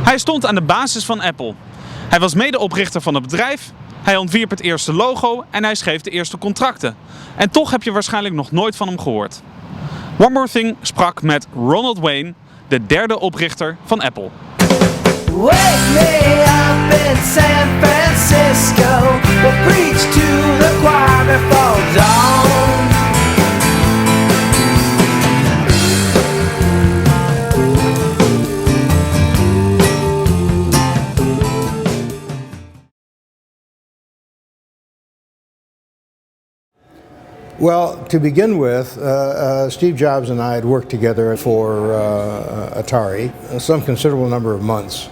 Hij stond aan de basis van Apple. Hij was medeoprichter van het bedrijf, hij ontwierp het eerste logo en hij schreef de eerste contracten. En toch heb je waarschijnlijk nog nooit van hem gehoord. Onemorething sprak met Ronald Wayne, de derde oprichter van Apple. Wake me up in San Francisco. We'll preach to the choir before dawn. Well, to begin with, Steve Jobs and I had worked together for Atari some considerable number of months.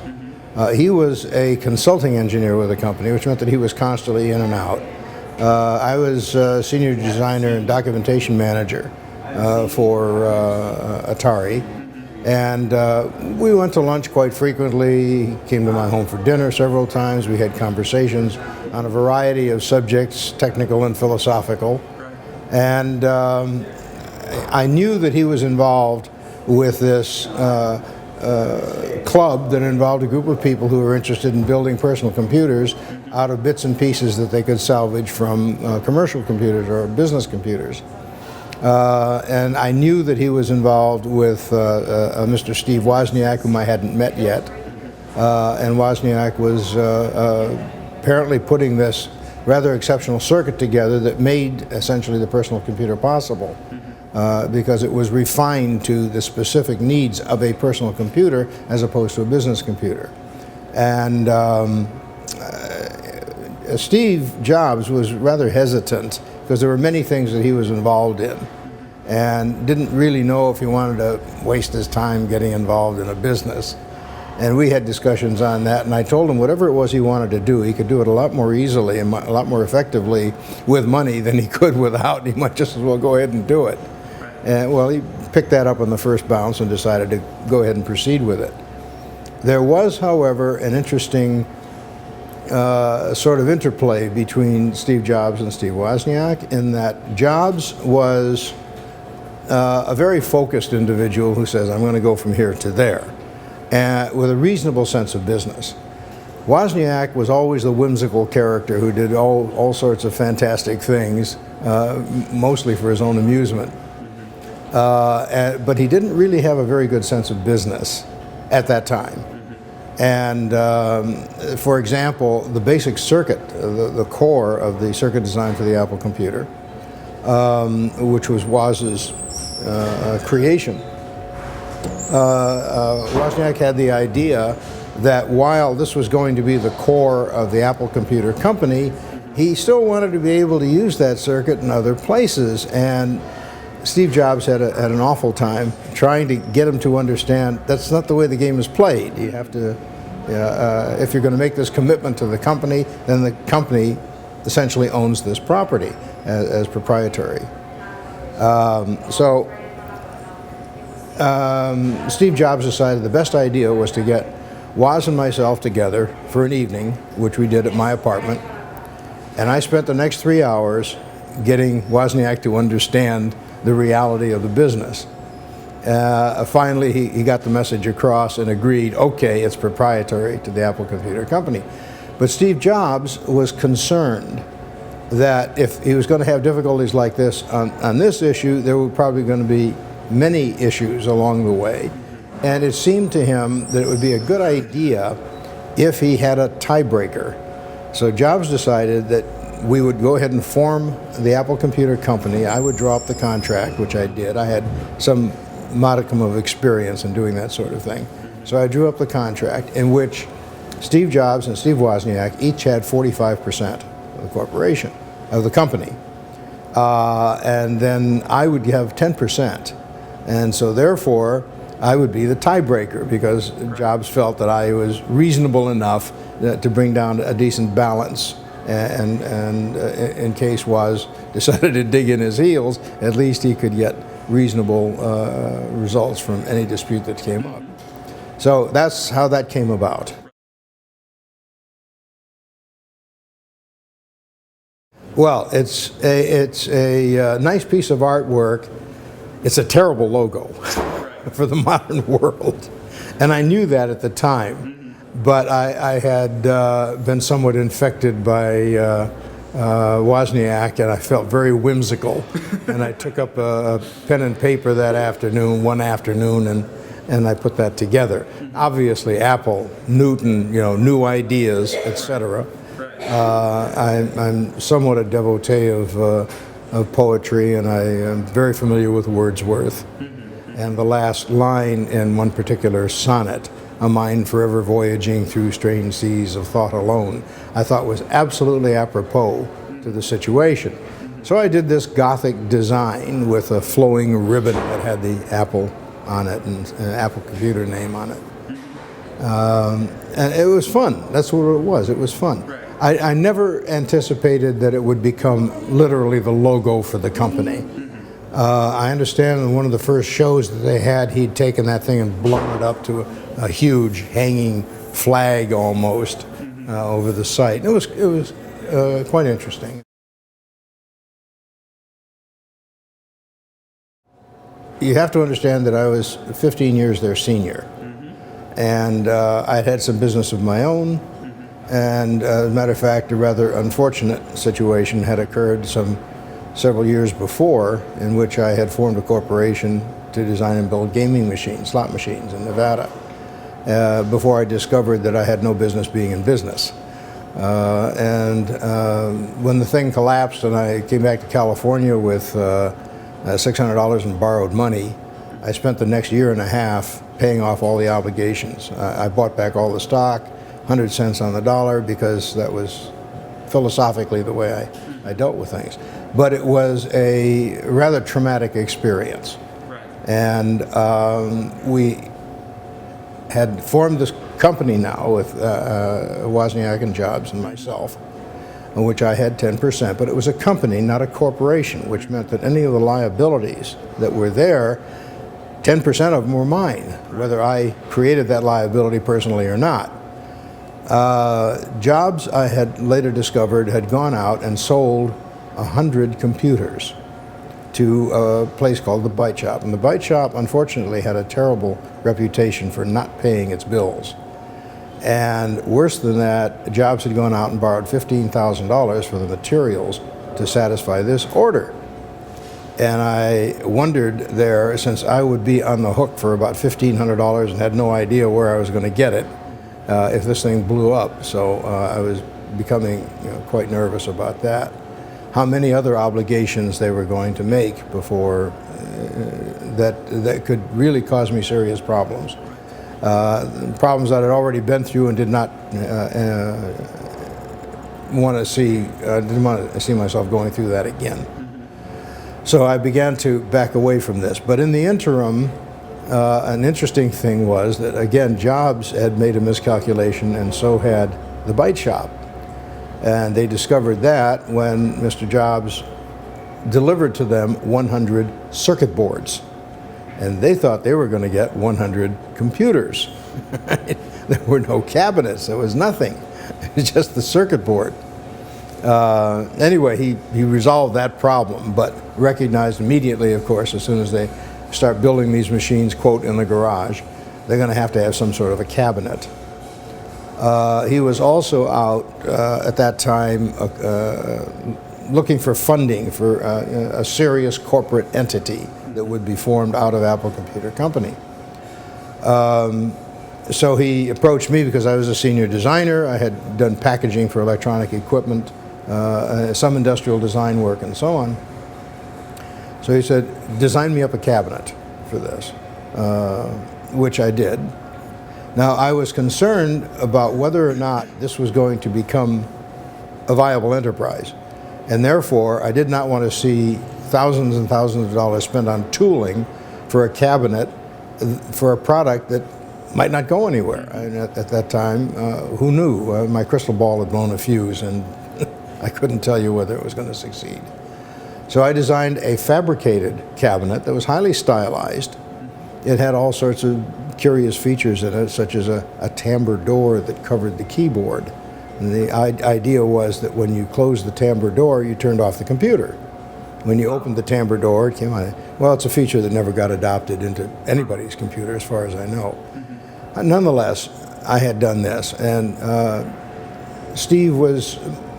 He was a consulting engineer with the company, which meant that he was constantly in and out. I was senior designer and documentation manager for Atari. And we went to lunch quite frequently. He came to my home for dinner several times. We had conversations on a variety of subjects, technical and philosophical. And I knew that he was involved with this club that involved a group of people who were interested in building personal computers out of bits and pieces that they could salvage from commercial computers or business computers. And I knew that he was involved with Mr. Steve Wozniak, whom I hadn't met yet. And Wozniak was apparently putting this rather exceptional circuit together that made essentially the personal computer possible, because it was refined to the specific needs of a personal computer as opposed to a business computer. And Steve Jobs was rather hesitant because there were many things that he was involved in and didn't really know if he wanted to waste his time getting involved in a business. And we had discussions on that, and I told him whatever it was he wanted to do, he could do it a lot more easily and a lot more effectively with money than he could without. He might just as well go ahead and do it. And well, he picked that up on the first bounce and decided to go ahead and proceed with it. There was, however, an interesting sort of interplay between Steve Jobs and Steve Wozniak, in that Jobs was a very focused individual who says, I'm going to go from here to there, with a reasonable sense of business. Wozniak was always the whimsical character who did all sorts of fantastic things, mostly for his own amusement. But he didn't really have a very good sense of business at that time. And for example, the basic circuit, the core of the circuit design for the Apple computer, which was Woz's creation, Wozniak had the idea that while this was going to be the core of the Apple computer company, he still wanted to be able to use that circuit in other places. And Steve Jobs had an awful time trying to get him to understand that's not the way the game is played. You have to, if you're going to make this commitment to the company, then the company essentially owns this property as proprietary. Steve Jobs decided the best idea was to get Woz and myself together for an evening, which we did at my apartment. And I spent the next 3 hours getting Wozniak to understand the reality of the business. Finally, he got the message across and agreed, okay, it's proprietary to the Apple Computer Company. But Steve Jobs was concerned that if he was going to have difficulties like this on this issue, there were probably going to be many issues along the way. And it seemed to him that it would be a good idea if he had a tiebreaker. So Jobs decided that we would go ahead and form the Apple Computer Company. I would draw up the contract, which I did. I had some modicum of experience in doing that sort of thing. So I drew up the contract in which Steve Jobs and Steve Wozniak each had 45% of the corporation, of the company. And then I would have 10%. And so therefore, I would be the tiebreaker because Jobs felt that I was reasonable enough to bring down a decent balance. And in case Woz decided to dig in his heels, at least he could get reasonable results from any dispute that came up. So that's how that came about. Well, it's a nice piece of artwork. It's a terrible logo for the modern world. And I knew that at the time. but I had been somewhat infected by Wozniak, and I felt very whimsical. And I took up a pen and paper that afternoon, one afternoon, and I put that together. Obviously, Apple, Newton, new ideas, etc. I'm somewhat a devotee of poetry, and I am very familiar with Wordsworth. And the last line in one particular sonnet, "A mind forever voyaging through strange seas of thought alone," I thought was absolutely apropos to the situation. So I did this Gothic design with a flowing ribbon that had the Apple on it and an Apple computer name on it. And it was fun. That's what it was. It was fun. I never anticipated that it would become literally the logo for the company. I understand in one of the first shows that they had, he'd taken that thing and blown it up to a huge hanging flag almost over the site. It was quite interesting. You have to understand that I was 15 years their senior, and I'd had some business of my own, and as a matter of fact, a rather unfortunate situation had occurred several years before, in which I had formed a corporation to design and build gaming machines, slot machines in Nevada, before I discovered that I had no business being in business. When the thing collapsed and I came back to California with $600 in borrowed money, I spent the next year and a half paying off all the obligations. I bought back all the stock, 100 cents on the dollar, because that was philosophically the way I dealt with things. But it was a rather traumatic experience. And we had formed this company now with Wozniak and Jobs and myself, in which I had 10%, but it was a company, not a corporation, which meant that any of the liabilities that were there, 10% of them were mine, whether I created that liability personally or not. Jobs, I had later discovered, had gone out and sold 100 computers to a place called the Bite Shop. And the Bite Shop, unfortunately, had a terrible reputation for not paying its bills. And worse than that, Jobs had gone out and borrowed $15,000 for the materials to satisfy this order. And I wondered there, since I would be on the hook for about $1,500 and had no idea where I was going to get it, if this thing blew up. So I was becoming quite nervous about that. How many other obligations they were going to make before that could really cause me serious problems. Problems that I'd already been through and did not want to see. Didn't want to see myself going through that again. So I began to back away from this. But in the interim, an interesting thing was that, again, Jobs had made a miscalculation, and so had the Bite Shop. And they discovered that when Mr. Jobs delivered to them 100 circuit boards. And they thought they were going to get 100 computers. There were no cabinets. There was nothing. It was just the circuit board. Anyway, he resolved that problem, but recognized immediately, of course, as soon as they start building these machines, quote, in the garage, they're going to have some sort of a cabinet. He was also out at that time looking for funding for a serious corporate entity that would be formed out of Apple Computer Company. So he approached me because I was a senior designer. I had done packaging for electronic equipment, some industrial design work, and so on. So he said, design me up a cabinet for this, which I did. Now, I was concerned about whether or not this was going to become a viable enterprise. And therefore, I did not want to see thousands and thousands of dollars spent on tooling for a cabinet for a product that might not go anywhere. And at that time, who knew? My crystal ball had blown a fuse, and I couldn't tell you whether it was going to succeed. So I designed a fabricated cabinet that was highly stylized. It had all sorts of curious features in it, such as a timbre door that covered the keyboard. And the idea was that when you closed the timbre door, you turned off the computer. When you opened the timbre door, it came on. Well, it's a feature that never got adopted into anybody's computer, as far as I know. Nonetheless, I had done this, and Steve was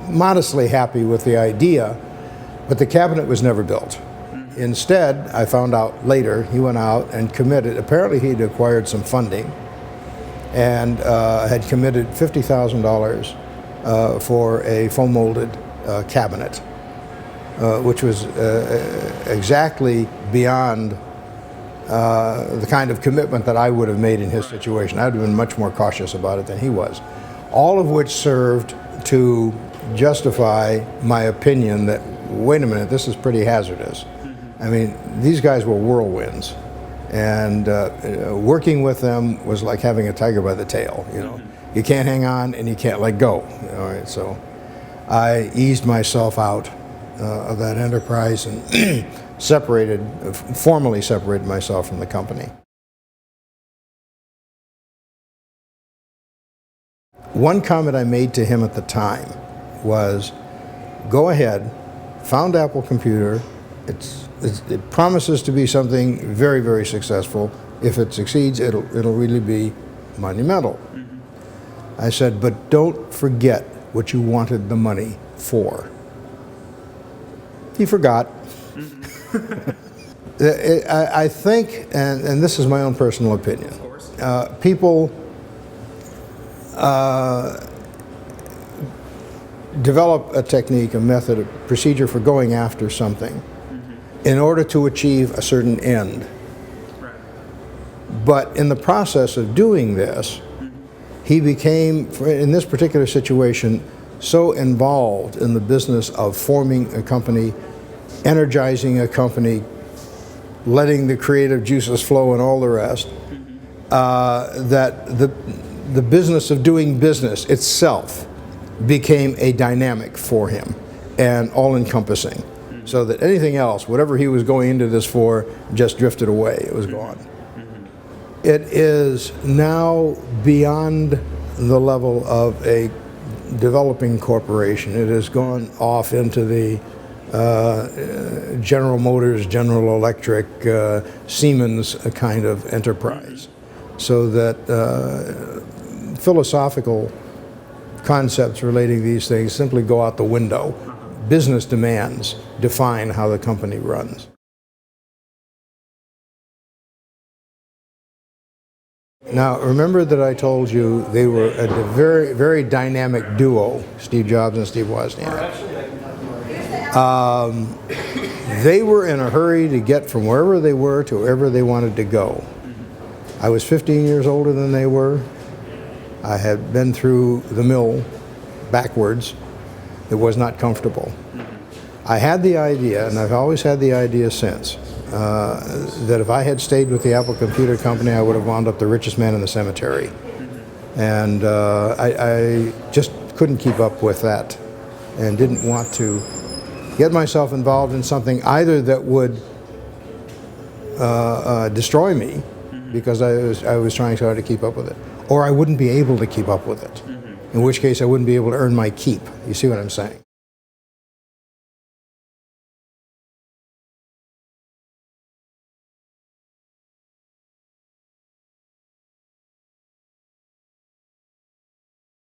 modestly happy with the idea, but the cabinet was never built. Instead, I found out later, he went out and committed, apparently he'd acquired some funding, and had committed $50,000 for a foam molded cabinet, which was exactly beyond the kind of commitment that I would have made in his situation. I would have been much more cautious about it than he was. All of which served to justify my opinion that, wait a minute, this is pretty hazardous. I mean, these guys were whirlwinds, and working with them was like having a tiger by the tail, you know. You can't hang on and you can't let go. All right, so I eased myself out of that enterprise and formally separated myself from the company. One comment I made to him at the time was, go ahead, found Apple Computer, it promises to be something very, very successful. If it succeeds, it'll really be monumental. I said, but don't forget what you wanted the money for. He forgot. I think, and this is my own personal opinion, people develop a technique, a method, a procedure for going after something in order to achieve a certain end. But in the process of doing this, he became, in this particular situation, so involved in the business of forming a company, energizing a company, letting the creative juices flow and all the rest, that the business of doing business itself became a dynamic for him and all-encompassing, so that anything else, whatever he was going into this for, just drifted away. It was gone. It is now beyond the level of a developing corporation. It has gone off into the General Motors, General Electric, Siemens kind of enterprise, so that philosophical concepts relating these things simply go out the window. Business demands define how the company runs. Now, remember that I told you they were a very, very dynamic duo, Steve Jobs and Steve Wozniak. They were in a hurry to get from wherever they were to wherever they wanted to go. I was 15 years older than they were. I had been through the mill backwards. It was not comfortable. I had the idea, and I've always had the idea since, that if I had stayed with the Apple Computer Company, I would have wound up the richest man in the cemetery. And I just couldn't keep up with that and didn't want to get myself involved in something either that would destroy me, because I was trying so hard to keep up with it, or I wouldn't be able to keep up with it, in which case I wouldn't be able to earn my keep. You see what I'm saying?